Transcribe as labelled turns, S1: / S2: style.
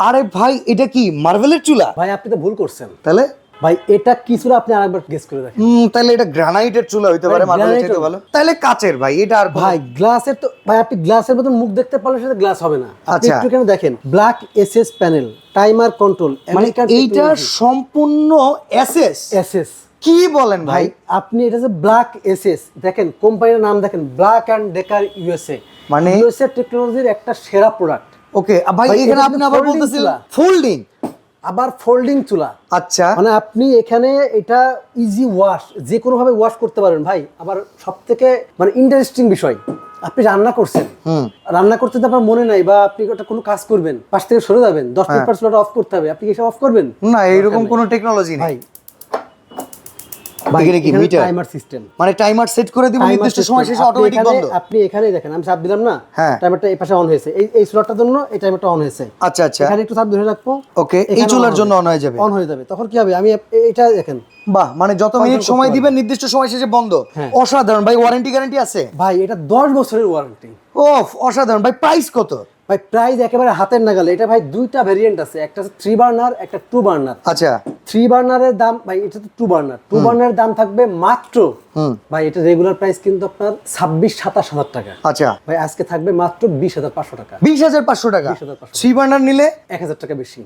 S1: আরে ভাই এটা কি মার্বেলের চুলা?
S2: ভাই আপনি তো ভুল করছেন।
S1: তাহলে
S2: ভাই এটা কি চুলা আপনি আরেকবার গেস করে দেখেন।
S1: তাহলে এটা গ্রানাইটের চুলা হইতে পারে, মার্বেলের থেকে ভালো। তাহলে কাচের ভাই, এটা আর
S2: ভাই গ্লাসের তো ভাই আপনি গ্লাসের মতন মুখ দেখতে পারলে সেটা গ্লাস হবে না। আপনি
S1: আচ্ছা।
S2: একটু কেন দেখেন black SS panel, timer control,
S1: মানে এইটা সম্পূর্ণ এসএস।
S2: এসএস
S1: কি বলেন ভাই?
S2: ভাই আপনি এটা যে ব্ল্যাক এসএস দেখেন, কোম্পানির নাম দেখেন ব্ল্যাক এন্ড ডেকার ইউএসএ,
S1: মানে
S2: ইউএসএ টেকনোলজির একটা সেরা প্রোডাক্ট।
S1: ওকে ভাই,
S2: ভাই,
S1: এখানে
S2: এটা
S1: আপনি
S2: কিন্তু
S1: আবার
S2: folding
S1: বলতেছিলেন
S2: চুলা।
S1: ফোল্ডিং।
S2: আবার ফোল্ডিং চুলা,
S1: আচ্ছা
S2: মানে আপনি এখানে এটা ইজি ওয়াশ, যে কোনো ভাবে ওয়াশ করতে পারেন ভাই। আবার সবথেকে মানে ইন্টারেস্টিং বিষয়, আপনি রান্না করছেন, রান্না করতে তো আপনার মনে নাই বা আপনি ওটা কোনো কাজ করবেন, পাশ থেকে সরে যাবেন, 10 মিনিট পর চুলাটা অফ করতে হবে, আপনি কি এসব অফ করবেন?
S1: না, এইরকম কোনো টেকনোলজি নেই
S2: ভাই ভাই
S1: এখানে কি
S2: এখানে
S1: মিটার?
S2: টাইমার সিস্টেম,
S1: মানে টাইমার সেট করে দিব, নির্দিষ্ট সময় শেষে অটোমেটিক বন্ধ।
S2: আপনি এখানে দেখেন আমি চাপ দিলাম না,
S1: হ্যাঁ।
S2: টাইমারটা এই পাশে অন হয়েছে, এই স্লটটার জন্য এই টাইমারটা অন হয়েছে।
S1: আচ্ছা আচ্ছা,
S2: এখানে একটু চাপ ধরে রাখবো,
S1: ওকে, এই চুলার জন্য অন হয়ে যাবে।
S2: অন হয়ে যাবে। তখন কি হবে, আমি এটা দেখেন
S1: বাহ, মানে যত মিনিট সময় দিবেন নির্দিষ্ট সময় শেষে বন্ধ।
S2: হ্যাঁ।
S1: অসাধারণ ভাই। ওয়ারেন্টি গ্যারান্টি আছে?
S2: ভাই এটা 10 বছরের ওয়ারেন্টি।
S1: ওফ, অসাধারণ ভাই। প্রাইস কত?
S2: ভাই প্রাইস একেবারে হাতের নাগালে। এটা ভাই দুইটা ভেরিয়েন্ট আছে, একটা হচ্ছে 3 বার্নার, একটা 2 বার্নার।
S1: আচ্ছা
S2: 3 বার্নারের দাম ভাই, এটা তো 2 বার্নার, 2 বার্নারের দাম থাকবে মাত্র ভাই, এটা রেগুলার প্রাইস কিন্তু আপনার 26-27 হাজার টাকা।
S1: আচ্ছা
S2: ভাই আজকে থাকবে মাত্র 20,500 টাকা।
S1: 20,500 টাকা।
S2: 20,500
S1: 3 বার্নার নিলে
S2: 1,000 টাকা বেশি।